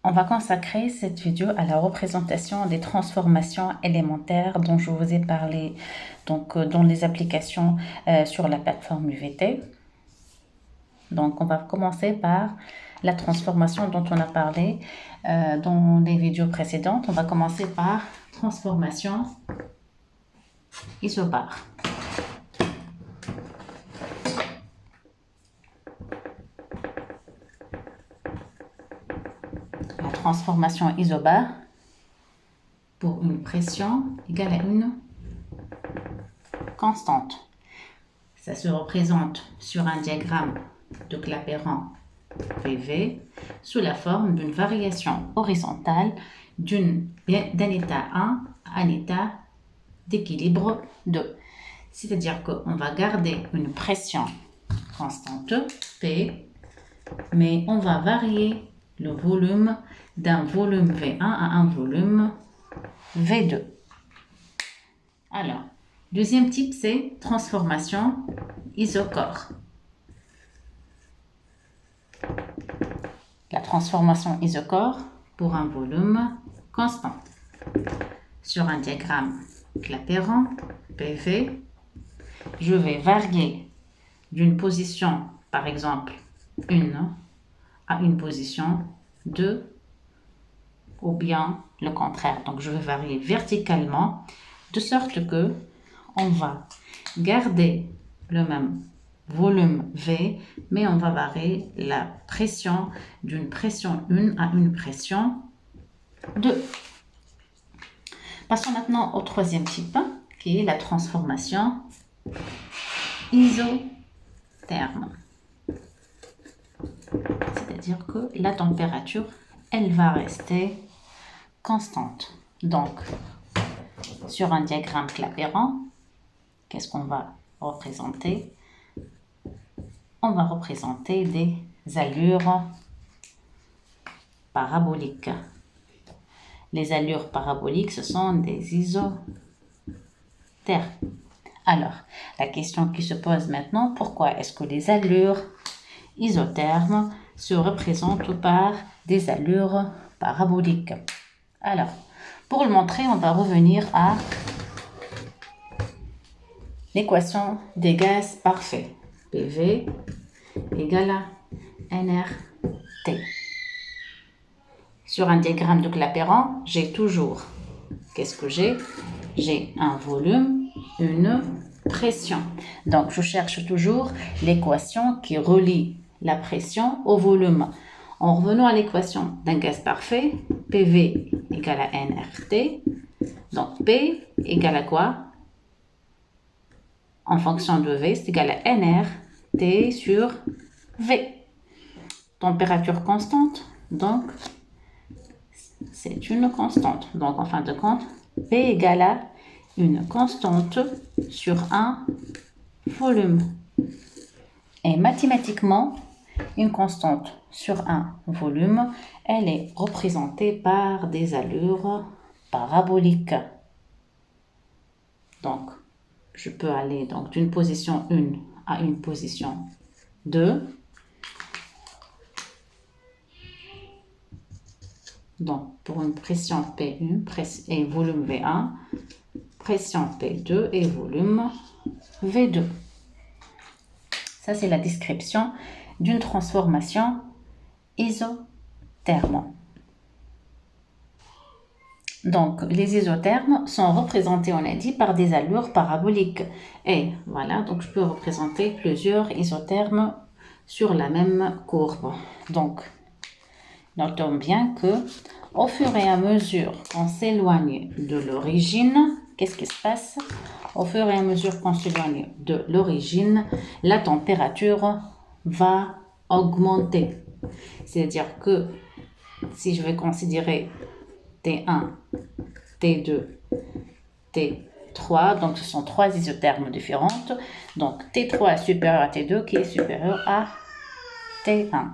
On va consacrer cette vidéo à la représentation des transformations élémentaires dont je vous ai parlé dans les applications sur la plateforme UVT. Donc, on va commencer par la transformation dont on a parlé dans les vidéos précédentes. On va commencer par transformation isobare. La transformation isobare pour une pression égale à une constante. Ça se représente sur un diagramme de Clapeyron PV sous la forme d'une variation horizontale d'un état 1 à un état d'équilibre 2. C'est-à-dire qu'on va garder une pression constante P, mais on va varier le volume d'un volume V1 à un volume V2. Alors, deuxième type, c'est transformation isochore. La transformation isochore pour un volume constant. Sur un diagramme Clapeyron PV, je vais varier d'une position, par exemple 1, à une position 2, ou bien le contraire. Donc, je vais varier verticalement, de sorte que on va garder le même volume V, mais on va varier la pression d'une pression 1 à une pression 2. Passons maintenant au troisième type, qui est la transformation isotherme. C'est-à-dire que la température, elle va rester constante. Donc, sur un diagramme Clapeyron, qu'est-ce qu'on va représenter? On va représenter des allures paraboliques. Les allures paraboliques, ce sont des isothermes. Alors, la question qui se pose maintenant, pourquoi est-ce que les allures isothermes se représentent par des allures paraboliques? Alors, pour le montrer, on va revenir à l'équation des gaz parfaits. PV égale à nRT. Sur un diagramme de Clapeyron, j'ai toujours, qu'est-ce que j'ai? J'ai un volume, une pression. Donc, je cherche toujours l'équation qui relie la pression au volume. En revenant à l'équation d'un gaz parfait, PV égale à nRT. Donc, P égale à quoi? En fonction de V, c'est égal à nRT sur V. Température constante, donc c'est une constante. Donc, en fin de compte, P égale à une constante sur un volume. Et mathématiquement, une constante sur un volume, elle est représentée par des allures paraboliques. Donc, je peux aller donc d'une position 1 à une position 2. Donc, pour une pression P1 et volume V1, pression P2 et volume V2. Ça, c'est la description d'une transformation isotherme. Donc, les isothermes sont représentés, on a dit, par des allures paraboliques. Et voilà, donc je peux représenter plusieurs isothermes sur la même courbe. Donc, notons bien que au fur et à mesure qu'on s'éloigne de l'origine, qu'est-ce qui se passe? Au fur et à mesure qu'on s'éloigne de l'origine, la température va augmenter. C'est-à-dire que si je vais considérer T1, T2, T3, donc ce sont trois isothermes différentes. Donc T3 est supérieur à T2 qui est supérieur à T1.